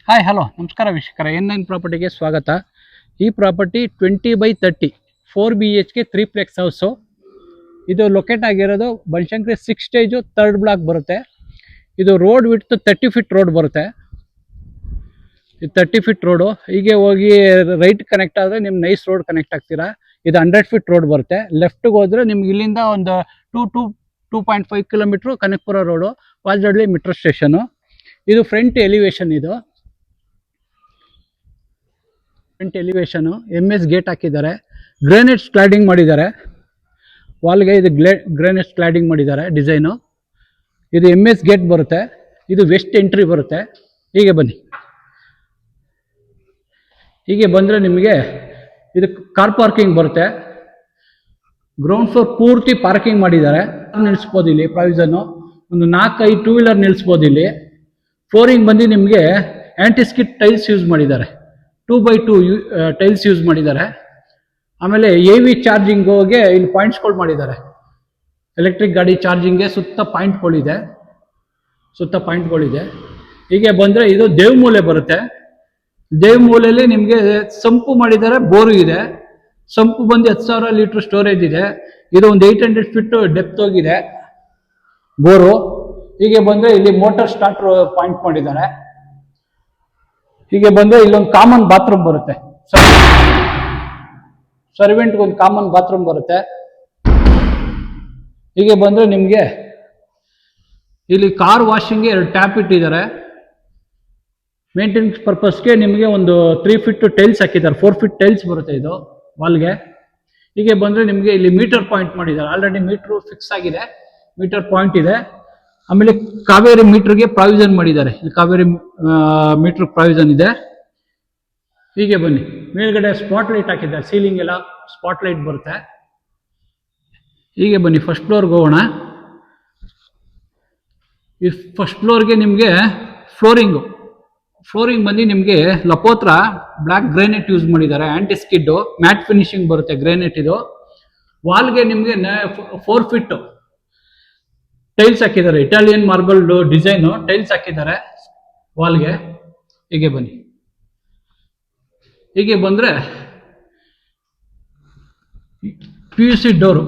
Hi hello ನಮಸ್ಕಾರ ವೀಕ್ಷಕರ N9 ಪ್ರಾಪರ್ಟಿಗೆ ಸ್ವಾಗತ. ಈ ಪ್ರಾಪರ್ಟಿ 20/30 4 BHK 3 ಪ್ಲೆಕ್ಸ್ ಹೌಸು. ಇದು ಲೊಕೇಟ್ ಆಗಿರೋದು ಬನಶಂಕರಿ 6 ಸ್ಟೇಜು 3rd ಬ್ಲಾಕ್ ಬರುತ್ತೆ. ಇದು ರೋಡ್ ವಿಡ್ತ್ 30 ಫೀಟ್ ರೋಡ್ ಬರುತ್ತೆ. ಇದು 30 ಫೀಟ್ ರೋಡು. ಹೀಗೆ ಹೋಗಿ ರೈಟ್ ಕನೆಕ್ಟ್ ಆದರೆ ನಿಮ್ಮ ನೈಸ್ ರೋಡ್ ಕನೆಕ್ಟ್ ಆಗ್ತೀರಾ. ಇದು 100 ಫೀಟ್ ರೋಡ್ ಬರುತ್ತೆ. ಲೆಫ್ಟ್ಗೆ ಹೋದರೆ ನಿಮ್ಗೆ ಇಲ್ಲಿಂದ ಒಂದು 2.5 kilometre Kanakapura road, Vajarahalli metro station. ಇದು ಫ್ರಂಟ್ ಎಲಿವೇಶನ್. ಇದು ಫ್ರಂಟ್ ಎಲಿವೇಶನು. MS ಗೇಟ್ ಹಾಕಿದ್ದಾರೆ. ಗ್ರಾನೈಟ್ ಸ್ಕ್ಲಾಡಿಂಗ್ ಮಾಡಿದ್ದಾರೆ ವಾಲ್ಗೆ. ಇದು ಗ್ರಾನೈಟ್ ಸ್ಕ್ಲಾಡಿಂಗ್ ಮಾಡಿದ್ದಾರೆ ಡಿಸೈನು. ಇದು MS ಗೇಟ್ ಬರುತ್ತೆ. ಇದು ವೆಸ್ಟ್ ಎಂಟ್ರಿ ಬರುತ್ತೆ. ಹೀಗೆ ಬನ್ನಿ. ಹೀಗೆ ಬಂದರೆ ನಿಮಗೆ ಇದು ಕಾರ್ ಪಾರ್ಕಿಂಗ್ ಬರುತ್ತೆ. ಗ್ರೌಂಡ್ ಫ್ಲೋರ್ ಪೂರ್ತಿ ಪಾರ್ಕಿಂಗ್ ಮಾಡಿದ್ದಾರೆ. ನಿಲ್ಲಿಸ್ಬೋದು ಇಲ್ಲಿ ಪ್ರಾವಿಷನ್ನು. ಒಂದು 4-5 ಟೂ ವೀಲರ್ ನಿಲ್ಲಿಸ್ಬೋದು ಇಲ್ಲಿ. ಫ್ಲೋರಿಂಗ್ ಬಂದು ನಿಮಗೆ ಆ್ಯಂಟಿಸ್ಕಿಟ್ ಟೈಲ್ಸ್ ಯೂಸ್ ಮಾಡಿದ್ದಾರೆ. 2x2 ಟೈಲ್ಸ್ ಯೂಸ್ ಮಾಡಿದ್ದಾರೆ. ಆಮೇಲೆ AV ಚಾರ್ಜಿಂಗ್ಗೆ ಇಲ್ಲಿ ಪಾಯಿಂಟ್ಸ್ಗಳು ಮಾಡಿದ್ದಾರೆ. ಎಲೆಕ್ಟ್ರಿಕ್ ಗಾಡಿ ಚಾರ್ಜಿಂಗ್ಗೆ ಸುತ್ತ ಪಾಯಿಂಟ್ಗಳಿದೆ. ಹೀಗೆ ಬಂದರೆ ಇದು ದೇವಮೂಲೆ ಬರುತ್ತೆ. ದೇವಮೂಲೆಯಲ್ಲಿ ನಿಮಗೆ ಸಂಪು ಮಾಡಿದ್ದಾರೆ, ಬೋರು ಇದೆ. ಸಂಪು ಬಂದು 10,000 ಲೀಟ್ರ್ ಸ್ಟೋರೇಜ್ ಇದೆ. ಇದು ಒಂದು 800 ಫೀಟ್ ಡೆಪ್ತ್ ಹೋಗಿದೆ ಬೋರು. ಹೀಗೆ ಬಂದರೆ ಇಲ್ಲಿ ಮೋಟರ್ ಸ್ಟಾರ್ಟರ್ ಪಾಯಿಂಟ್ ಮಾಡಿದ್ದಾರೆ. ಹೀಗೆ ಬಂದರೆ ಇಲ್ಲೊಂದು ಕಾಮನ್ ಬಾತ್ರೂಮ್ ಬರುತ್ತೆ. ಸರ್ವೆಂಟ್ಗೆ ಒಂದು ಕಾಮನ್ ಬಾತ್ರೂಮ್ ಬರುತ್ತೆ. ಹೀಗೆ ಬಂದರೆ ನಿಮಗೆ ಇಲ್ಲಿ ಕಾರ್ ವಾಷಿಂಗ್ಗೆ 2 ಟ್ಯಾಪ್ ಇಟ್ಟಿದ್ದಾರೆ. ಮೇಂಟೆನೆನ್ಸ್ ಪರ್ಪಸ್ಗೆ ನಿಮಗೆ ಒಂದು 3 ಫೀಟ್ ಟೈಲ್ಸ್ ಹಾಕಿದ್ದಾರೆ. 4 ಫೀಟ್ ಟೈಲ್ಸ್ ಬರುತ್ತೆ ಇದು ವಾಲ್ಗೆ. ಹೀಗೆ ಬಂದರೆ ನಿಮಗೆ ಇಲ್ಲಿ ಮೀಟರ್ ಪಾಯಿಂಟ್ ಮಾಡಿದ್ದಾರೆ. ಆಲ್ರೆಡಿ ಮೀಟ್ರು ಫಿಕ್ಸ್ ಆಗಿದೆ, ಮೀಟರ್ ಪಾಯಿಂಟ್ ಇದೆ. ಆಮೇಲೆ ಕಾವೇರಿ ಮೀಟರ್ಗೆ ಪ್ರಾವಿಷನ್ ಮಾಡಿದ್ದಾರೆ. ಇಲ್ಲಿ ಕಾವೇರಿ ಮೀಟರ್ ಪ್ರಾವಿಷನ್ ಇದೆ. ಹೀಗೆ ಬನ್ನಿ. ಮೇಲ್ಗಡೆ ಸ್ಪಾಟ್ ಲೈಟ್ ಹಾಕಿದ್ದಾರೆ. ಸೀಲಿಂಗ್ ಎಲ್ಲ ಸ್ಪಾಟ್ ಲೈಟ್ ಬರುತ್ತೆ. ಹೀಗೆ ಬನ್ನಿ, ಫಸ್ಟ್ ಫ್ಲೋರ್ಗೆ ಹೋಗೋಣ. ಈ ಫಸ್ಟ್ ಫ್ಲೋರ್ಗೆ ನಿಮಗೆ ಫ್ಲೋರಿಂಗ್ ಬಂದು ನಿಮಗೆ ಲಪೋತ್ರ ಬ್ಲ್ಯಾಕ್ ಗ್ರಾನೈಟ್ ಯೂಸ್ ಮಾಡಿದ್ದಾರೆ. ಆ್ಯಂಟಿಸ್ಕಿಡ್ ಮ್ಯಾಟ್ ಫಿನಿಶಿಂಗ್ ಬರುತ್ತೆ ಗ್ರಾನೈಟ್ ಇದು. ವಾಲ್ಗೆ ನಿಮಗೆ 4 ಫೀಟ್ ಟೈಲ್ಸ್ ಹಾಕಿದ್ದಾರೆ. ಇಟಾಲಿಯನ್ ಮಾರ್ಬಲ್ ಡಿಸೈನು ಟೈಲ್ಸ್ ಹಾಕಿದ್ದಾರೆ ವಾಲ್ಗೆ. ಹೀಗೆ ಬನ್ನಿ. ಹೀಗೆ ಬಂದರೆ PUC ಡೋರು.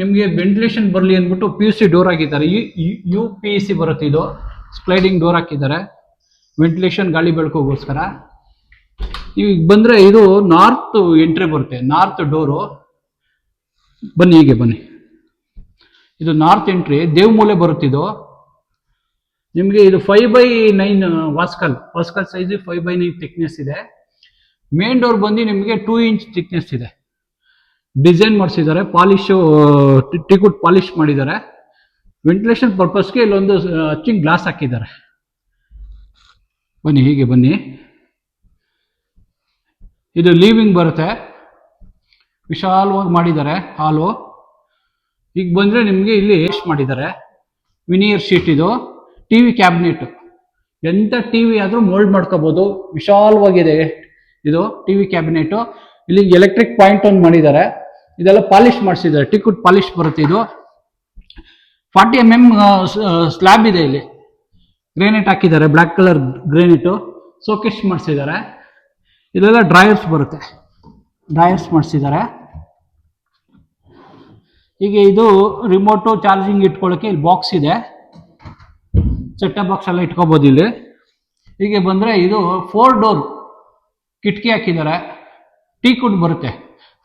ನಿಮಗೆ ವೆಂಟಿಲೇಷನ್ ಬರಲಿ ಅಂದ್ಬಿಟ್ಟು PUC ಡೋರ್ ಹಾಕಿದ್ದಾರೆ. UPVC ಬರುತ್ತೆ. ಇದು ಸ್ಲೈಡಿಂಗ್ ಡೋರ್ ಹಾಕಿದ್ದಾರೆ, ವೆಂಟಿಲೇಷನ್ ಗಾಳಿ ಬೆಳಕೋಗೋಸ್ಕರ. ಈಗ ಬಂದರೆ ಇದು ನಾರ್ತ್ ಎಂಟ್ರಿ ಬರುತ್ತೆ, ನಾರ್ತ್ ಡೋರು. ಬನ್ನಿ, ಹೀಗೆ ಬನ್ನಿ. ಇದು ನಾರ್ತ್ ಎಂಟ್ರಿ, ದೇವಮೂಲೆ ಬರುತ್ತಿದ್ದು. ನಿಮಗೆ ಇದು 5x9 ವಾಸ್ಕಲ್ ಸೈಜ್ 5x9 ಥಿಕ್ನೆಸ್ ಇದೆ. ಮೇನ್ ಡೋರ್ ಬಂದು ನಿಮಗೆ 2 ಇಂಚ್ ಥಿಕ್ನೆಸ್ ಇದೆ. ಡಿಸೈನ್ ಮಾಡಿಸಿದ್ದಾರೆ, ಪಾಲಿಶು ಟೀಕುಡ್ ಪಾಲಿಶ್ ಮಾಡಿದ್ದಾರೆ. ವೆಂಟಿಲೇಷನ್ ಪರ್ಪಸ್ಗೆ ಇಲ್ಲೊಂದು ಅಚ್ಚಿಂಗ್ ಗ್ಲಾಸ್ ಹಾಕಿದ್ದಾರೆ. ಬನ್ನಿ, ಹೀಗೆ ಬನ್ನಿ. ಇದು ಲೀವಿಂಗ್ ಬರುತ್ತೆ, ವಿಶಾಲವಾಗಿ ಮಾಡಿದ್ದಾರೆ ಹಾಲು. ಈಗ ಬಂದರೆ ನಿಮಗೆ ಇಲ್ಲಿ ಎಷ್ಟು ಮಾಡಿದ್ದಾರೆ, ವಿನಿಯರ್ ಶೀಟ್. ಇದು TV ಕ್ಯಾಬಿನೆಟ್. ಎಂಥ TV ಆದರೂ ಮೋಲ್ಡ್ ಮಾಡ್ಕೋಬೋದು, ವಿಶಾಲವಾಗಿದೆ ಇದು TV ಕ್ಯಾಬಿನೆಟು. ಇಲ್ಲಿ ಎಲೆಕ್ಟ್ರಿಕ್ ಪಾಯಿಂಟ್ ಒಂದು ಮಾಡಿದ್ದಾರೆ. ಇದೆಲ್ಲ ಪಾಲಿಶ್ ಮಾಡಿಸಿದ್ದಾರೆ, ಟೀಕುಡ್ ಪಾಲಿಶ್ ಬರುತ್ತೆ. ಇದು 40 mm ಸ್ಲ್ಯಾಬ್ ಇದೆ. ಇಲ್ಲಿ ಗ್ರೇನೈಟ್ ಹಾಕಿದ್ದಾರೆ, ಬ್ಲ್ಯಾಕ್ ಕಲರ್ ಗ್ರೇನೈಟು. ಸೋಕೆಸ್ ಮಾಡಿಸಿದ್ದಾರೆ. ಇದೆಲ್ಲ ಡ್ರಾಯರ್ಸ್ ಬರುತ್ತೆ, ಡ್ರಾಯರ್ಸ್ ಮಾಡಿಸಿದ್ದಾರೆ. ಹೀಗೆ ಇದು ರಿಮೋಟು ಚಾರ್ಜಿಂಗ್ ಇಟ್ಕೊಳ್ಳೋಕ್ಕೆ ಇಲ್ಲಿ ಬಾಕ್ಸ್ ಇದೆ. ಸೆಟಪ್ ಬಾಕ್ಸ್ ಎಲ್ಲ ಇಟ್ಕೋಬೋದು ಇಲ್ಲಿ. ಹೀಗೆ ಬಂದರೆ ಇದು 4 ಡೋರ್ ಕಿಟಕಿ ಹಾಕಿದ್ದಾರೆ. ಟೀಕುಡ್ ಬರುತ್ತೆ,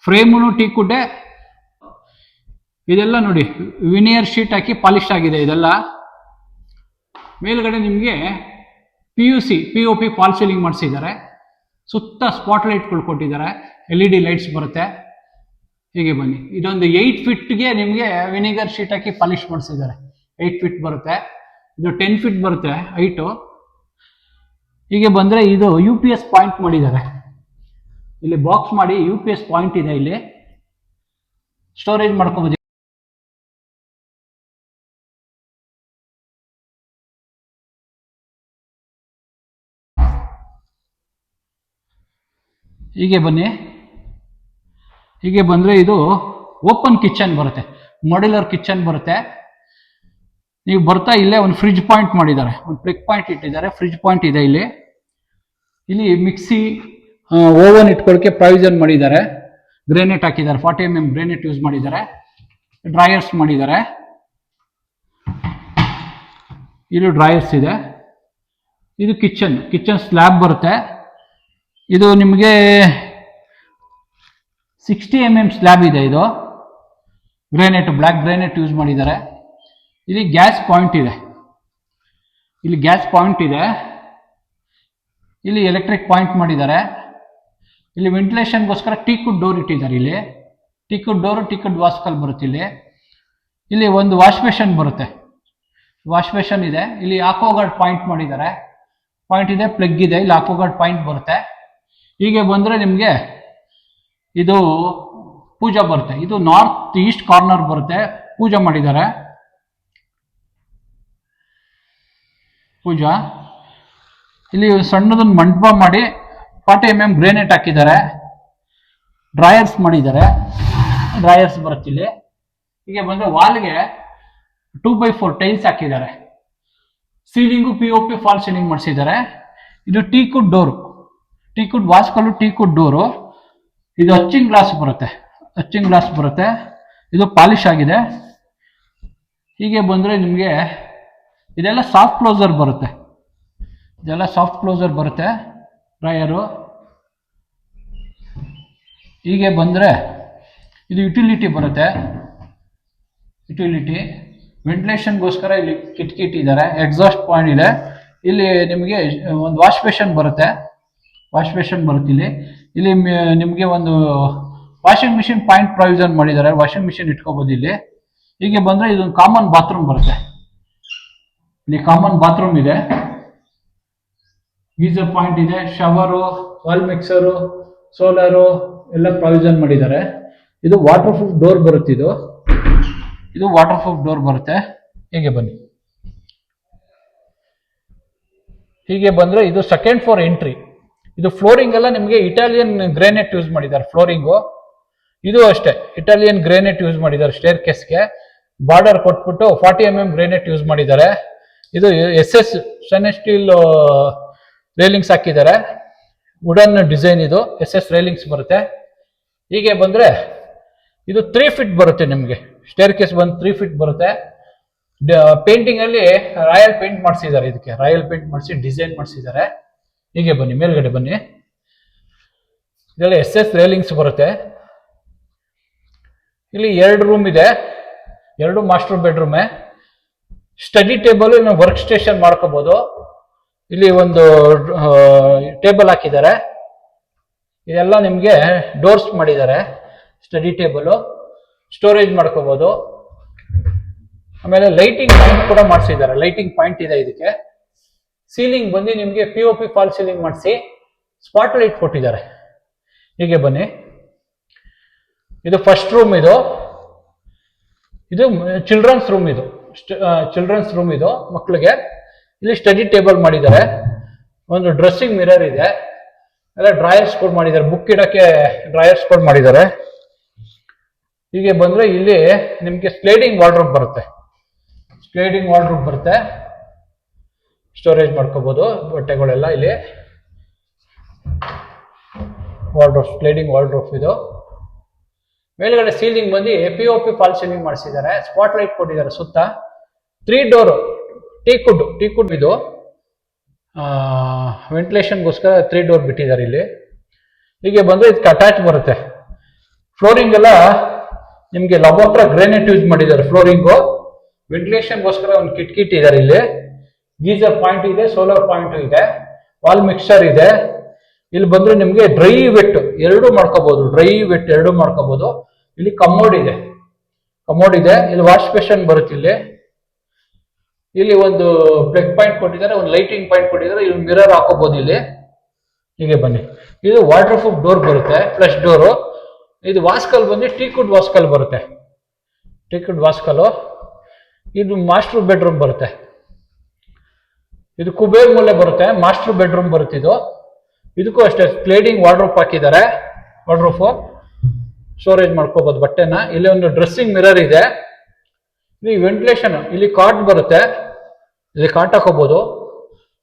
ಫ್ರೇಮು ಟೀಕುಡ್ಡೆ. ಇದೆಲ್ಲ ನೋಡಿ ವಿನಿಯರ್ ಶೀಟ್ ಹಾಕಿ ಪಾಲಿಶ್ ಆಗಿದೆ ಇದೆಲ್ಲ. ಮೇಲ್ಗಡೆ ನಿಮಗೆ POP ಫಾಲ್ ಸೀಲಿಂಗ್ ಮಾಡಿಸಿದ್ದಾರೆ. ಸುತ್ತ ಸ್ಪಾಟ್ ಲೈಟ್ಗಳು ಕೊಟ್ಟಿದ್ದಾರೆ, LED ಲೈಟ್ಸ್ ಬರುತ್ತೆ. ಹೀಗೆ ಬನ್ನಿ. ಇದೊಂದು 8 ಫೀಟ್ಗೆ ನಿಮಗೆ ವಿನಿಗರ್ ಶೀಟ್ ಹಾಕಿ ಪಾಲಿಶ್ ಮಾಡಿಸಿದ್ದಾರೆ. 8 ಫೀಟ್ ಬರುತ್ತೆ. ಇದು 10 ಫೀಟ್ ಬರುತ್ತೆ ಹೈಟು. ಹೀಗೆ ಬಂದರೆ ಇದು UPS ಪಾಯಿಂಟ್ ಮಾಡಿದ್ದಾರೆ. ಇಲ್ಲಿ ಬಾಕ್ಸ್ ಮಾಡಿ UPS ಪಾಯಿಂಟ್ ಇದೆ. ಇಲ್ಲಿ ಸ್ಟೋರೇಜ್ ಮಾಡ್ಕೋಬೋದು. ಹೀಗೆ ಬನ್ನಿ. ಹೀಗೆ ಬಂದರೆ ಇದು ಓಪನ್ ಕಿಚನ್ ಬರುತ್ತೆ, ಮಾಡ್ಯುಲರ್ ಕಿಚನ್ ಬರುತ್ತೆ. ನೀವು ಬರ್ತಾ ಇಲ್ಲೇ ಒಂದು ಫ್ರಿಡ್ಜ್ ಪಾಯಿಂಟ್ ಮಾಡಿದ್ದಾರೆ, ಒಂದು ಪ್ಲಗ್ ಪಾಯಿಂಟ್ ಇಟ್ಟಿದ್ದಾರೆ, ಫ್ರಿಡ್ಜ್ ಪಾಯಿಂಟ್ ಇದೆ ಇಲ್ಲಿ. ಇಲ್ಲಿ ಮಿಕ್ಸಿ ಓವನ್ ಇಟ್ಕೊಳ್ಳೋಕೆ ಪ್ರಾವಿಷನ್ ಮಾಡಿದ್ದಾರೆ. ಗ್ರೇನೇಟ್ ಹಾಕಿದ್ದಾರೆ, 40 mm ಗ್ರೇನೇಟ್ ಯೂಸ್ ಮಾಡಿದ್ದಾರೆ. ಡ್ರೈಯರ್ಸ್ ಮಾಡಿದ್ದಾರೆ. ಇದು ಡ್ರೈಯರ್ಸ್ ಇದೆ. ಇದು ಕಿಚನ್ ಸ್ಲ್ಯಾಬ್ ಬರುತ್ತೆ. ಇದು ನಿಮಗೆ 60 mm ಸ್ಲ್ಯಾಬ್ ಇದೆ. ಇದು ಗ್ರೇನೇಟ್, ಬ್ಲ್ಯಾಕ್ ಗ್ರೇನೇಟ್ ಯೂಸ್ ಮಾಡಿದ್ದಾರೆ. ಇಲ್ಲಿ ಗ್ಯಾಸ್ ಪಾಯಿಂಟ್ ಇದೆ. ಇಲ್ಲಿ ಎಲೆಕ್ಟ್ರಿಕ್ ಪಾಯಿಂಟ್ ಮಾಡಿದ್ದಾರೆ. ಇಲ್ಲಿ ವೆಂಟಿಲೇಷನ್ಗೋಸ್ಕರ ಟೀಕುಡ್ ಡೋರ್ ಇಟ್ಟಿದ್ದಾರೆ. ಇಲ್ಲಿ ಟೀಕುಡ್ ಡೋರ್, ಟೀಕುಡ್ ವಾಸ್ಕಲ್ ಬರುತ್ತೆ. ಇಲ್ಲಿ ಒಂದು ವಾಶ್ ಬೇಷನ್ ಬರುತ್ತೆ. ವಾಶ್ ಬೇಷನ್ ಇದೆ. ಇಲ್ಲಿ ಆಕ್ವಾಗಾರ್ಡ್ ಪಾಯಿಂಟ್ ಮಾಡಿದ್ದಾರೆ. ಪಾಯಿಂಟ್ ಇದೆ, ಪ್ಲಗ್ ಇದೆ. ಇಲ್ಲಿ ಆಕ್ವಾಗಾರ್ಡ್ ಪಾಯಿಂಟ್ ಬರುತ್ತೆ. ಹೀಗೆ ಬಂದರೆ ನಿಮಗೆ ಇದು ಪೂಜಾ ಬರುತ್ತೆ. ಇದು ನಾರ್ತ್ ಈಸ್ಟ್ ಕಾರ್ನರ್ ಬರುತ್ತೆ. ಪೂಜಾ ಮಾಡಿದ್ದಾರೆ. ಪೂಜಾ ಇಲ್ಲಿ ಸಣ್ಣದೊಂದು ಮಂಟಪ ಮಾಡಿ 40 mm ಗ್ರೇನೇಟ್ ಹಾಕಿದ್ದಾರೆ. ಡ್ರಾಯರ್ಸ್ ಮಾಡಿದ್ದಾರೆ. ಡ್ರಾಯರ್ಸ್ ಬರುತ್ತೆ ಇಲ್ಲಿ. ಹೀಗೆ ಬಂದರೆ ವಾಲ್ಗೆ 2x4 ಟೈಲ್ಸ್ ಹಾಕಿದ್ದಾರೆ. ಸೀಲಿಂಗು POP ಫಾಲ್ ಸೀಲಿಂಗ್ ಮಾಡಿಸಿದ್ದಾರೆ. ಇದು ಟೀಕುಡ್ ಡೋರು, ಟೀಕುಡ್ ವಾಸ್ಕಲ್ಲು, ಟೀಕುಡ್ ಡೋರು. ಇದು ಅಚ್ಚಿಂಗ್ ಗ್ಲಾಸ್ ಬರುತ್ತೆ. ಇದು ಪಾಲಿಶ್ ಆಗಿದೆ. ಹೀಗೆ ಬಂದರೆ ನಿಮಗೆ ಇದೆಲ್ಲ ಸಾಫ್ಟ್ ಕ್ಲೋಸರ್ ಬರುತ್ತೆ. ಡ್ರೈಯರು. ಹೀಗೆ ಬಂದರೆ ಇದು ಯುಟಿಲಿಟಿ ಬರುತ್ತೆ. ವೆಂಟಿಲೇಷನ್ಗೋಸ್ಕರ ಇಲ್ಲಿ ಕಿಟಕಿ ಇಟ್ಟಿದ್ದಾರೆ. ಎಕ್ಸಾಸ್ಟ್ ಪಾಯಿಂಟ್ ಇದೆ. ಇಲ್ಲಿ ನಿಮಗೆ ಒಂದು ವಾಶ್ ಬೇಷನ್ ಬರುತ್ತೆ. ಇಲ್ಲಿ ನಿಮಗೆ ಒಂದು ವಾಷಿಂಗ್ ಮಿಷಿನ್ ಪಾಯಿಂಟ್ ಪ್ರಾವಿಷನ್ ಮಾಡಿದ್ದಾರೆ. ವಾಷಿಂಗ್ ಮಿಷಿನ್ ಇಟ್ಕೋಬಹುದು ಇಲ್ಲಿ. ಹೀಗೆ ಬಂದರೆ ಇದೊಂದು ಕಾಮನ್ ಬಾತ್ರೂಮ್ ಬರುತ್ತೆ. ಇಲ್ಲಿ ಕಾಮನ್ ಬಾತ್ರೂಮ್ ಇದೆ. ಗೀಸರ್ ಪಾಯಿಂಟ್ ಇದೆ. ಶವರು, ವಾಲ್ ಮಿಕ್ಸರು, ಸೋಲಾರು ಎಲ್ಲ ಪ್ರಾವಿಷನ್ ಮಾಡಿದ್ದಾರೆ. ಇದು ವಾಟರ್ ಪ್ರೂಫ್ ಡೋರ್ ಬರುತ್ತೆ. ಇದು ವಾಟರ್ ಪ್ರೂಫ್ ಡೋರ್ ಬರುತ್ತೆ. ಹೀಗೆ ಬನ್ನಿ. ಹೀಗೆ ಬಂದರೆ ಇದು ಸೆಕೆಂಡ್ ಫ್ಲೋರ್ ಎಂಟ್ರಿ. ಇದು ಫ್ಲೋರಿಂಗ್ ಎಲ್ಲ ನಿಮಗೆ ಇಟಾಲಿಯನ್ ಗ್ರೇನೇಟ್ ಯೂಸ್ ಮಾಡಿದ್ದಾರೆ. ಫ್ಲೋರಿಂಗು ಇದು ಅಷ್ಟೇ ಇಟಾಲಿಯನ್ ಗ್ರೇನೇಟ್ ಯೂಸ್ ಮಾಡಿದ್ದಾರೆ. ಸ್ಟೇರ್ ಕೇಸ್ಗೆ ಬಾರ್ಡರ್ ಕೊಟ್ಬಿಟ್ಟು 40 mm ಗ್ರೇನೇಟ್ ಯೂಸ್ ಮಾಡಿದ್ದಾರೆ. ಇದು SS ಸ್ಟೇನ್ಲೆಸ್ ಸ್ಟೀಲ್ ರೇಲಿಂಗ್ಸ್ ಹಾಕಿದ್ದಾರೆ. Wooden design. ಇದು SS ರೇಲಿಂಗ್ಸ್ ಬರುತ್ತೆ. ಹೀಗೆ ಬಂದರೆ ಇದು 3 feet ಬರುತ್ತೆ. ನಿಮಗೆ ಸ್ಟೇರ್ ಕೇಸ್ ಬಂದು 3 feet ಬರುತ್ತೆ. ಪೇಂಟಿಂಗ್ ಅಲ್ಲಿ ರಾಯಲ್ ಪೇಂಟ್ ಮಾಡಿಸಿದ್ದಾರೆ. ಇದಕ್ಕೆ ರಾಯಲ್ ಪೇಂಟ್ ಮಾಡಿಸಿ ಡಿಸೈನ್ ಮಾಡಿಸಿದ್ದಾರೆ. ಹೀಗೆ ಬನ್ನಿ, ಮೇಲ್ಗಡೆ ಬನ್ನಿ. ಇದರಲ್ಲಿ SS ರೇಲಿಂಗ್ಸ್ ಬರುತ್ತೆ. ಇಲ್ಲಿ 2 ರೂಮ್ ಇದೆ. 2 ಮಾಸ್ಟರ್ ಬೆಡ್ರೂಮೇ. ಸ್ಟಡಿ ಟೇಬಲ್, ವರ್ಕ್ ಸ್ಟೇಷನ್ ಮಾಡ್ಕೋಬಹುದು. ಇಲ್ಲಿ ಒಂದು ಟೇಬಲ್ ಹಾಕಿದ್ದಾರೆ. ಇದೆಲ್ಲ ನಿಮಗೆ ಡೋರ್ಸ್ ಮಾಡಿದ್ದಾರೆ. ಸ್ಟಡಿ ಟೇಬಲ್, ಸ್ಟೋರೇಜ್ ಮಾಡ್ಕೋಬಹುದು. ಆಮೇಲೆ ಲೈಟಿಂಗ್ ಪಾಯಿಂಟ್ ಕೂಡ ಮಾಡಿಸಿದ್ದಾರೆ. ಲೈಟಿಂಗ್ ಪಾಯಿಂಟ್ ಇದೆ ಇದಕ್ಕೆ. ಸೀಲಿಂಗ್ ಬಂದು ನಿಮಗೆ POP ಫಾಲ್ ಸೀಲಿಂಗ್ ಮಾಡಿಸಿ ಸ್ಪಾಟ್ ಲೈಟ್ ಕೊಟ್ಟಿದ್ದಾರೆ. ಹೀಗೆ ಬನ್ನಿ. ಇದು ಫಸ್ಟ್ ರೂಮ್. ಇದು ಚಿಲ್ಡ್ರನ್ಸ್ ರೂಮ್. ಇದು ಮಕ್ಕಳಿಗೆ. ಇಲ್ಲಿ ಸ್ಟಡಿ ಟೇಬಲ್ ಮಾಡಿದ್ದಾರೆ. ಒಂದು ಡ್ರೆಸ್ಸಿಂಗ್ ಮಿರರ್ ಇದೆ. ಎಲ್ಲ ಡ್ರಾಯರ್ಸ್ ಕೂಡ ಮಾಡಿದ್ದಾರೆ. ಬುಕ್ ಇಡಕ್ಕೆ ಡ್ರಾಯರ್ಸ್ ಕೂಡ ಮಾಡಿದ್ದಾರೆ. ಹೀಗೆ ಬಂದ್ರೆ ಇಲ್ಲಿ ನಿಮಗೆ ಸ್ಲೈಡಿಂಗ್ ವಾರ್ಡ್ರೋಬ್ ಬರುತ್ತೆ. ಸ್ಟೋರೇಜ್ ಮಾಡ್ಕೋಬಹುದು ಬಟ್ಟೆಗಳೆಲ್ಲ. ಇಲ್ಲಿ ಸ್ಲೈಡಿಂಗ್ ವಾರ್ಡ್ರೋಬ್. ಇದು ಮೇಲ್ಗಡೆ ಸೀಲಿಂಗ್ ಬಂದು POP ಫಾಲ್ ಸೀಲಿಂಗ್ ಮಾಡಿಸಿದ್ದಾರೆ. ಸ್ಪಾಟ್ ಲೈಟ್ ಕೊಟ್ಟಿದ್ದಾರೆ ಸುತ್ತ. 3 ಡೋರ್ ಟೀಕುಡ್. ಇದು ವೆಂಟಿಲೇಷನ್ಗೋಸ್ಕರ 3 ಡೋರ್ ಬಿಟ್ಟಿದ್ದಾರೆ ಇಲ್ಲಿ. ಹೀಗೆ ಬಂದ್ರೆ ಇದಕ್ಕೆ ಅಟ್ಯಾಚ್ ಬರುತ್ತೆ. ಫ್ಲೋರಿಂಗ್ ಎಲ್ಲ ನಿಮಗೆ ಲಬೋಟ್ರಾ ಗ್ರೇನೇಟ್ ಯೂಸ್ ಮಾಡಿದ್ದಾರೆ. ಫ್ಲೋರಿಂಗು ವೆಂಟಿಲೇಷನ್ಗೋಸ್ಕರ ಒಂದು ಕಿಟಕಿ ಇಟ್ಟಿದ್ದಾರೆ. ಇಲ್ಲಿ ಗೀಸರ್ ಪಾಯಿಂಟ್ ಇದೆ, ಸೋಲಾರ್ ಪಾಯಿಂಟ್ ಇದೆ, ವಾಲ್ ಮಿಕ್ಸರ್ ಇದೆ. ಇಲ್ಲಿ ಬಂದ್ರೆ ನಿಮಗೆ ಡ್ರೈ ವೆಟ್ ಎರಡು ಮಾಡ್ಕೋಬಹುದು. ಇಲ್ಲಿ ಕಮೋಡ್ ಇದೆ. ಇಲ್ಲಿ ವಾಶ್ ಬೇಷನ್ ಬರುತ್ತೆ. ಇಲ್ಲಿ ಒಂದು ಪ್ಲಗ್ ಪಾಯಿಂಟ್ ಕೊಟ್ಟಿದ್ದಾರೆ, ಒಂದು ಲೈಟಿಂಗ್ ಪಾಯಿಂಟ್ ಕೊಟ್ಟಿದ್ದಾರೆ. ಇಲ್ಲಿ ಮಿರರ್ ಹಾಕೋಬಹುದು ಇಲ್ಲಿ. ಹೀಗೆ ಬನ್ನಿ. ಇದು ವಾಟರ್ ಪ್ರೂಫ್ ಡೋರ್ ಬರುತ್ತೆ, ಫ್ಲಶ್ ಡೋರು. ಇದು ವಾಸ್ಕಲ್ ಬಂದು ಟೀಕುಡ್ ವಾಸ್ಕಲ್ ಬರುತ್ತೆ. ಇದು ಮಾಸ್ಟರ್ ಬೆಡ್ರೂಮ್ ಬರುತ್ತೆ. ಇದು ಕುಬೇರ್ ಮೂಲೆ ಬರುತ್ತೆ. ಮಾಸ್ಟರ್ ಬೆಡ್ರೂಮ್ ಬರುತ್ತೆ. ಇದಕ್ಕೂ ಅಷ್ಟೇ ಸ್ಲೈಡಿಂಗ್ ವಾರ್ಡ್ರೋಬ್ ಹಾಕಿದ್ದಾರೆ. ಸ್ಟೋರೇಜ್ ಮಾಡ್ಕೋಬಹುದು ಬಟ್ಟೆನ. ಇಲ್ಲಿ ಒಂದು ಡ್ರೆಸ್ಸಿಂಗ್ ಮಿರರ್ ಇದೆ. ಇಲ್ಲಿ ವೆಂಟಿಲೇಷನ್, ಇಲ್ಲಿ ಕಾಟ್ ಬರುತ್ತೆ. ಇಲ್ಲಿ ಕಾಟ್ ಹಾಕೋಬಹುದು.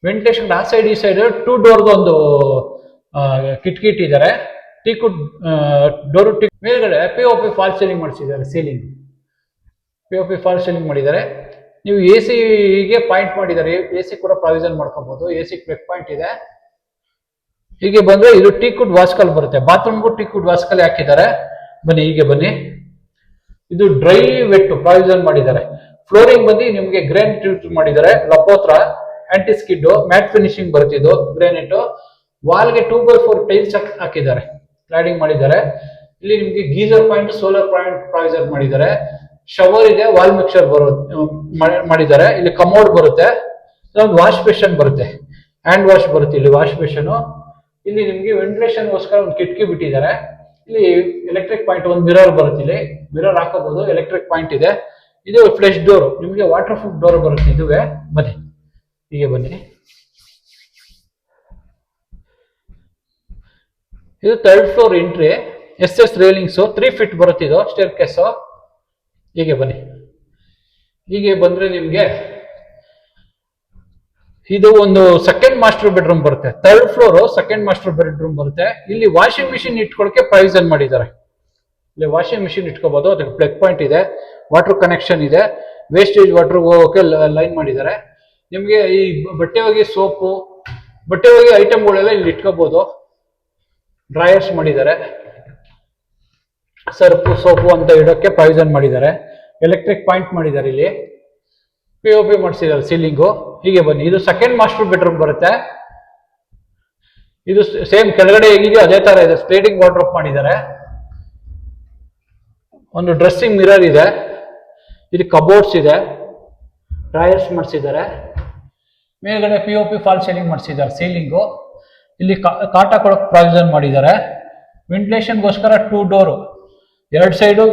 ವೆಂಟಿಲೇಷನ್ ಆ ಸೈಡ್ ಈ ಸೈಡ್ 2 ಡೋರ್ದು ಒಂದು ಕಿಟಕಿ ಇಟ್ಟಿದ್ದಾರೆ. ಟೀಕುಡ್ ಡೋರ್ ಮೇಲ್ಗಡೆ POP ಫಾಲ್ ಸೀಲಿಂಗ್ ಮಾಡಿಸಿದ್ದಾರೆ. POP ಫಾಲ್ ಸೀಲಿಂಗ್ ಮಾಡಿದ್ದಾರೆ. ನೀವು AC ಪಾಯಿಂಟ್ ಮಾಡಿದ್ದಾರೆ. AC ಕೂಡ ಪ್ರಾವಿಷನ್ ಮಾಡ್ಕೋಬಹುದು. AC ಪ್ಲಗ್ ಪಾಯಿಂಟ್ ಇದೆ. ಹೀಗೆ ಬಂದ್ರೆ ಇದು ಟೀಕುಡ್ ವಾಸ್ಕಲ್ ಬರುತ್ತೆ. ಬಾತ್ರೂಮ್ಗೂ ಟೀಕುಡ್ ವಾಸ್ಕಲ್ ಹಾಕಿದ್ದಾರೆ. ಬನ್ನಿ ಹೀಗೆ ಬನ್ನಿ. ಇದು ಡ್ರೈ ವೆಟ್ ಪ್ರಾವಿಷನ್ ಮಾಡಿದ್ದಾರೆ. ಫ್ಲೋರಿಂಗ್ ಬಂದು ನಿಮಗೆ ಗ್ರಾನೈಟ್ ಯೂಸ್ ಮಾಡಿದ್ದಾರೆ. ಲಪೋತ್ರ ಆಂಟಿ ಸ್ಕಿಡ್ ಮ್ಯಾಟ್ ಫಿನಿಶಿಂಗ್ ಬರುತ್ತಿದ್ದು ಗ್ರಾನೈಟ್. ವಾಲ್ಗೆ 2x4 ಟೈಲ್ಸ್ ಹಾಕಿದ್ದಾರೆ. ಕ್ಲಾಡಿಂಗ್ ಮಾಡಿದ್ದಾರೆ. ಇಲ್ಲಿ ನಿಮ್ಗೆ geyser point solar point provision ಮಾಡಿದ್ದಾರೆ. ಶವರ್ ಇದೆ. ವಾಲ್ ಮಿಕ್ಸರ್ ಮಾಡಿದ್ದಾರೆ. ಇಲ್ಲಿ ಕಮೋಡ್ ಬರುತ್ತೆ. ಒಂದು ವಾಶ್ ಬೇಷನ್ ಬರುತ್ತೆ. ಹ್ಯಾಂಡ್ ವಾಶ್ ಬರುತ್ತೆ. ಇಲ್ಲಿ ವಾಶ್ ಬೇಷನ್. ಇಲ್ಲಿ ನಿಮ್ಗೆ ವೆಂಟಿಲೇಷನ್ ಗೋಸ್ಕರ ಒಂದು ಕಿಟಕಿ ಬಿಟ್ಟಿದ್ದಾರೆ. ಇಲ್ಲಿ ಎಲೆಕ್ಟ್ರಿಕ್ ಪಾಯಿಂಟ್ ಒಂದು ಮಿರರ್ ಬರುತ್ತೆ. ಇಲ್ಲಿ ಮಿರರ್ ಹಾಕೋಬಹುದು. ಎಲೆಕ್ಟ್ರಿಕ್ ಪಾಯಿಂಟ್ ಇದೆ. ಇದು ಫ್ಲೆಶ್ ಡೋರ್. ನಿಮಗೆ ವಾಟರ್ ಪ್ರೂಫ್ ಡೋರ್ ಬರುತ್ತೆ. ಇದುವೇ ಬನ್ನಿ ಹೀಗೆ ಬನ್ನಿ. ಇದು 3rd floor entry. SS railings 3 feet ಬರುತ್ತೆ. ಇದು ಸ್ಟೇರ್ ಕೇಸ್. ಹೀಗೆ ಬನ್ನಿ. ಹೀಗೆ ಬಂದ್ರೆ ನಿಮ್ಗೆ ಇದು ಒಂದು ಸೆಕೆಂಡ್ ಮಾಸ್ಟರ್ ಬೆಡ್ರೂಮ್ ಬರುತ್ತೆ. 3rd floor second master bedroom ಬರುತ್ತೆ. ಇಲ್ಲಿ ವಾಷಿಂಗ್ ಮಿಷಿನ್ ಇಟ್ಕೊಳ್ಳೋಕೆ ಪ್ರಾವಿಷನ್ ಮಾಡಿದ್ದಾರೆ. ಇಲ್ಲಿ ವಾಷಿಂಗ್ ಮಿಷಿನ್ ಇಟ್ಕೋಬಹುದು. ಅದಕ್ಕೆ ಪ್ಲಗ್ ಪಾಯಿಂಟ್ ಇದೆ. ವಾಟರ್ ಕನೆಕ್ಷನ್ ಇದೆ. ವೇಸ್ಟೇಜ್ ವಾಟರ್ ಹೋಗೋಕೆ ಲೈನ್ ಮಾಡಿದ್ದಾರೆ. ನಿಮಗೆ ಈ ಬಟ್ಟೆ ಒಗಿ ಸೋಪು ಬಟ್ಟೆ ಒಗಿ ಐಟಮ್ಗಳೆಲ್ಲ ಇಲ್ಲಿ ಇಟ್ಕೋಬಹುದು. ಡ್ರೈಯರ್ಸ್ ಮಾಡಿದ್ದಾರೆ. ಸರ್ಪು ಸೋಪು ಅಂತ ಇಡೋಕೆ ಪ್ರಾವಿಷನ್ ಮಾಡಿದ್ದಾರೆ. ಎಲೆಕ್ಟ್ರಿಕ್ ಪಾಯಿಂಟ್ ಮಾಡಿದ್ದಾರೆ. ಇಲ್ಲಿ POP ಮಾಡಿಸಿದ್ದಾರೆ ಸೀಲಿಂಗು. ಹೀಗೆ ಬನ್ನಿ. ಇದು ಸೆಕೆಂಡ್ ಮಾಸ್ಟರ್ ಬೆಡ್ರೂಮ್ ಬರುತ್ತೆ. ಇದು ಸೇಮ್ ಕೆಳಗಡೆ ಹೇಗಿದೆಯೋ ಅದೇ ತರ ಇದೆ. ಸ್ಲೈಡಿಂಗ್ ವಾರ್ಡ್ರೋಬ್ ಮಾಡಿದ್ದಾರೆ. ಒಂದು ಡ್ರೆಸ್ಸಿಂಗ್ ಮಿರರ್ ಇದೆ. ಇಲ್ಲಿ ಕಬೋರ್ಡ್ಸ್ ಇದೆ. ಡ್ರೈಯರ್ಸ್ ಮಾಡಿಸಿದ್ದಾರೆ. ಮೇಲ್ಗಡೆ POP ಫಾಲ್ ಸೀಲಿಂಗ್ ಮಾಡಿಸಿದ್ದಾರೆ. ಸೀಲಿಂಗು ಇಲ್ಲಿ ಕಾಟ ಕೊಡೋಕೆ ಪ್ರಾವಿಷನ್ ಮಾಡಿದ್ದಾರೆ. ವೆಂಟಿಲೇಷನ್ಗೋಸ್ಕರ 2 ಡೋರು 2 ಸೈಡು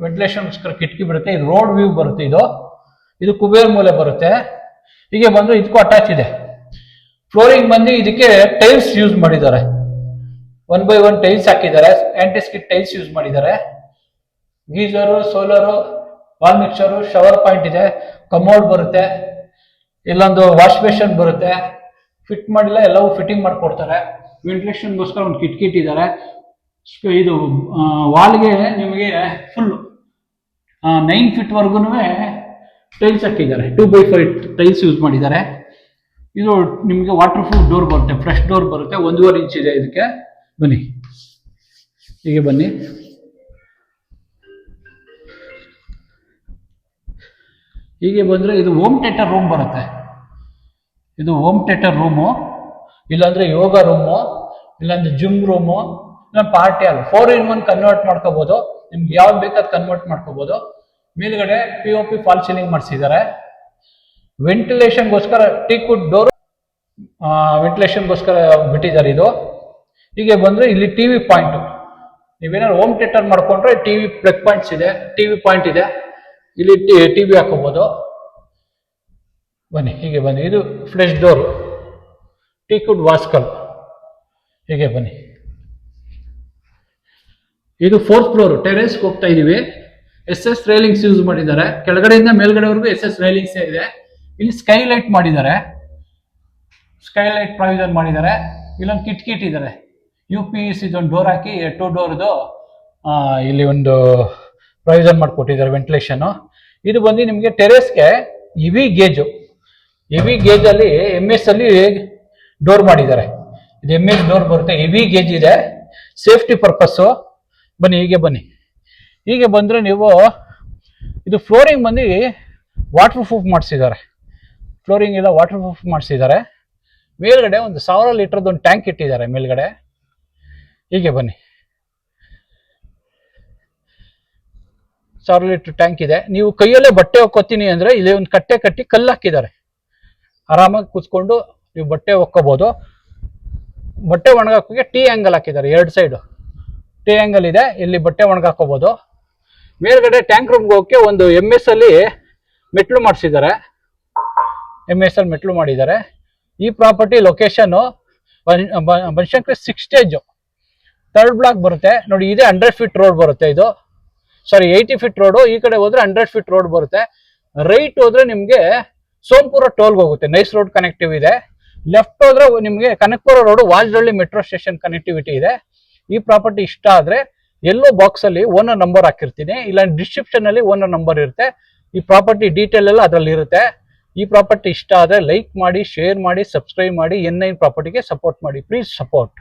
ವೆಂಟಿಲೇಷನ್ಗೋಸ್ಕರ ಕಿಟಕಿ ಬರುತ್ತೆ. ಇದು ರೋಡ್ ವ್ಯೂ ಬರುತ್ತೆ. ಇದು ಕುಬೇರ್ ಮೂಲೆ ಬರುತ್ತೆ. ಹೀಗೆ ಬಂದ್ರೆ ಇದಕ್ಕೂ ಅಟ್ಯಾಚ್ ಇದೆ. ಫ್ಲೋರಿಂಗ್ ಬಂದು ಇದಕ್ಕೆ ಟೈಲ್ಸ್ ಯೂಸ್ ಮಾಡಿದ್ದಾರೆ. 1x1 ಟೈಲ್ಸ್ ಹಾಕಿದ್ದಾರೆ. ಆಂಟಿ ಸ್ಕಿಡ್ ಟೈಲ್ಸ್ ಯೂಸ್ ಮಾಡಿದ್ದಾರೆ. Geyser solar wall mixer shower point ಇದೆ. ಕಮೋಡ್ ಬರುತ್ತೆ. ಇಲ್ಲೊಂದು ವಾಶ್ ಬೇಷನ್ ಬರುತ್ತೆ. ಫಿಟ್ ಮಾಡಿಲ್ಲ, ಎಲ್ಲವೂ ಫಿಟ್ಟಿಂಗ್ ಮಾಡಿಕೊಡ್ತಾರೆ. ವೆಂಟಿಲೇಷನ್ಗೋಸ್ಕರ ಒಂದು ಕಿಟಕಿ ಇಟ್ಟಿದ್ದಾರೆ. ಇದು ವಾಲ್ಗೆ ನಿಮಗೆ ಫುಲ್ 9 ಫೀಟ್ ವರ್ಗು ಟೈಲ್ಸ್ ಹಾಕಿದ್ದಾರೆ. 2x5 ಟೈಲ್ಸ್ ಯೂಸ್ ಮಾಡಿದ್ದಾರೆ. ಇದು ನಿಮಗೆ ವಾಟರ್ ಪ್ರೂಫ್ ಡೋರ್ ಬರುತ್ತೆ. ಫ್ರೆಶ್ ಡೋರ್ ಬರುತ್ತೆ. 1.5 ಇಂಚ್ ಇದೆ ಇದಕ್ಕೆ. ಬನ್ನಿ ಹೀಗೆ ಬನ್ನಿ. ಹೀಗೆ ಬಂದ್ರೆ ಇದು ಹೋಮ್ ಥಿಯೇಟರ್ ರೂಮ್ ಬರುತ್ತೆ. ಇದು ಹೋಮ್ ಥಿಯೇಟರ್ ರೂಮು, ಇಲ್ಲಾಂದ್ರೆ ಯೋಗ ರೂಮು, ಇಲ್ಲಾಂದ್ರೆ ಜಿಮ್ ರೂಮು, ಇಲ್ಲ ಪಾರ್ಟಿ ಹಾಲ್. 4-in-1 ಕನ್ವರ್ಟ್ ಮಾಡ್ಕೋಬಹುದು. ನಿಮ್ಗೆ ಯಾವ್ದು ಬೇಕಾದ್ ಕನ್ವರ್ಟ್ ಮಾಡ್ಕೋಬಹುದು. ಮೇಲ್ಗಡೆ POP ಫಾಲ್ ಸೀಲಿಂಗ್ ಮಾಡಿಸಿದ್ದಾರೆ. ವೆಂಟಿಲೇಷನ್ಗೋಸ್ಕರ ಟೀಕುಡ್ ಡೋರ್ ವೆಂಟಿಲೇಷನ್ಗೋಸ್ಕರ ಬಿಟ್ಟಿದ್ದಾರೆ. ಇದು ಹೀಗೆ ಬಂದ್ರೆ ಇಲ್ಲಿ TV ಪಾಯಿಂಟ್. ನೀವೇನಾದ್ರು ಹೋಮ್ ಥಿಯೇಟರ್ ಮಾಡ್ಕೊಂಡ್ರೆ TV ಪ್ಲಗ್ ಪಾಯಿಂಟ್ಸ್ ಇದೆ. TV ಪಾಯಿಂಟ್ ಇದೆ. ಇಲ್ಲಿ TV ಹಾಕೋಬಹುದು. ಬನ್ನಿ ಹೀಗೆ ಬನ್ನಿ. ಇದು ಫ್ಲೆಶ್ ಡೋರ್ ಟೀಕುಡ್ ವಾಸ್ಕಲ್. ಹೀಗೆ ಬನ್ನಿ. ಇದು 4th ಫ್ಲೋರ್ ಟೆರೇಸ್ ಹೋಗ್ತಾ ಇದೀವಿ. SS ರೈಲಿಂಗ್ಸ್ ಯೂಸ್ ಮಾಡಿದ್ದಾರೆ. ಕೆಳಗಡೆಯಿಂದ ಮೇಲ್ಗಡೆವರೆಗೂ SS ರೈಲಿಂಗ್ಸ್ ಇದೆ. ಇಲ್ಲಿ ಸ್ಕೈಲೈಟ್ ಮಾಡಿದ್ದಾರೆ. ಸ್ಕೈಲೈಟ್ ಪ್ರಾವಿಷನ್ ಮಾಡಿದ್ದಾರೆ. ಇಲ್ಲೊಂದು ಕಿಟಕಿ ಇಟ್ಟಿದ್ದಾರೆ. UPVC ಒಂದು ಡೋರ್ ಹಾಕಿ 2 ಡೋರ್ದು ಇಲ್ಲಿ ಒಂದು ಪ್ರಾವಿಷನ್ ಮಾಡಿಕೊಟ್ಟಿದ್ದಾರೆ ವೆಂಟಿಲೇಷನ್. ಇದು ಬಂದು ನಿಮಗೆ ಟೆರೇಸ್ಗೆ ಹೆವಿ ಗೇಜ್ ಅಲ್ಲಿ MS ಅಲ್ಲಿ ಡೋರ್ ಮಾಡಿದ್ದಾರೆ. ಇದು MS ಡೋರ್ ಬರುತ್ತೆ. ಹೆವಿ ಗೇಜ್ ಇದೆ. Safety purpose. ಬನ್ನಿ ಹೀಗೆ ಬನ್ನಿ. ಹೀಗೆ ಬಂದ್ರೆ ನೀವು ಇದು ಫ್ಲೋರಿಂಗ್ ಬಂದು ವಾಟರ್ ಪ್ರೂಫ್ ಮಾಡಿಸಿದ್ದಾರೆ. ಫ್ಲೋರಿಂಗ್ ಎಲ್ಲ ವಾಟರ್ ಪ್ರೂಫ್ ಮಾಡಿಸಿದ್ದಾರೆ. ಮೇಲ್ಗಡೆ ಒಂದು 1000 ಲೀಟರ್ದು ಒಂದು ಟ್ಯಾಂಕ್ ಇಟ್ಟಿದ್ದಾರೆ ಮೇಲ್ಗಡೆ. ಹೀಗೆ ಬನ್ನಿ. 1000 ಲೀಟರ್ ಟ್ಯಾಂಕ್ ಇದೆ. ನೀವು ಕೈಯಲ್ಲೇ ಬಟ್ಟೆ ಒಕ್ಕೋತೀನಿ ಅಂದ್ರೆ ಇಲ್ಲಿ ಒಂದು ಕಟ್ಟೆ ಕಟ್ಟಿ ಕಲ್ಲು ಹಾಕಿದ್ದಾರೆ. ಆರಾಮಾಗಿ ಕೂತ್ಕೊಂಡು ನೀವು ಬಟ್ಟೆ ಒಕ್ಕೋಬಹುದು. ಬಟ್ಟೆ ಒಣಗಾಕೋಕೆ T ಆಂಗಲ್ ಹಾಕಿದ್ದಾರೆ. 2 ಸೈಡ್ T ಆಂಗಲ್ ಇದೆ. ಇಲ್ಲಿ ಬಟ್ಟೆ ಒಣಗಾಕೋಬಹುದು. ಮೇಲ್ಗಡೆ ಟ್ಯಾಂಕ್ ರೂಮ್ಗೆ ಹೋಗಕ್ಕೆ ಒಂದು MS ಅಲ್ಲಿ ಮೆಟ್ಲು ಮಾಡಿಸಿದ್ದಾರೆ. MS ಅಲ್ಲಿ ಮೆಟ್ಲು ಮಾಡಿದ್ದಾರೆ. ಈ property location Banashankari 6 stage 3rd block ಬರುತ್ತೆ ನೋಡಿ. ಇದೆ 100 ಫೀಟ್ ರೋಡ್ ಬರುತ್ತೆ. ಇದು 80 ಫೀಟ್ ರೋಡು. ಈ ಕಡೆ ಹೋದ್ರೆ 100 ಫೀಟ್ ರೋಡ್ ಬರುತ್ತೆ. ರೈಟ್ ಹೋದ್ರೆ ನಿಮ್ಗೆ ಸೋಂಪುರ ಟೋಲ್ಗೆ ಹೋಗುತ್ತೆ. ನೈಸ್ ರೋಡ್ ಕನೆಕ್ಟಿವ್ ಇದೆ. ಲೆಫ್ಟ್ ಹೋದ್ರೆ ನಿಮಗೆ Kanakapura road Vajarahalli metro station connectivity ಇದೆ. ಈ ಪ್ರಾಪರ್ಟಿ ಇಷ್ಟ ಆದ್ರೆ ಎಲ್ಲೋ ಬಾಕ್ಸ್ ಅಲ್ಲಿ ಓನರ್ ನಂಬರ್ ಹಾಕಿರ್ತೀನಿ, ಇಲ್ಲ ಡಿಸ್ಕ್ರಿಪ್ಷನ್ ಅಲ್ಲಿ ಓನರ್ ನಂಬರ್ ಇರುತ್ತೆ. ಈ ಪ್ರಾಪರ್ಟಿ ಡೀಟೇಲ್ ಎಲ್ಲ ಅದ್ರಲ್ಲಿ ಇರುತ್ತೆ. ಈ ಪ್ರಾಪರ್ಟಿ ಇಷ್ಟ ಆದ್ರೆ ಲೈಕ್ ಮಾಡಿ, ಶೇರ್ ಮಾಡಿ, ಸಬ್ಸ್ಕ್ರೈಬ್ ಮಾಡಿ. N9 ಪ್ರಾಪರ್ಟಿಗೆ ಸಪೋರ್ಟ್ ಮಾಡಿ, ಪ್ಲೀಸ್ ಸಪೋರ್ಟ್.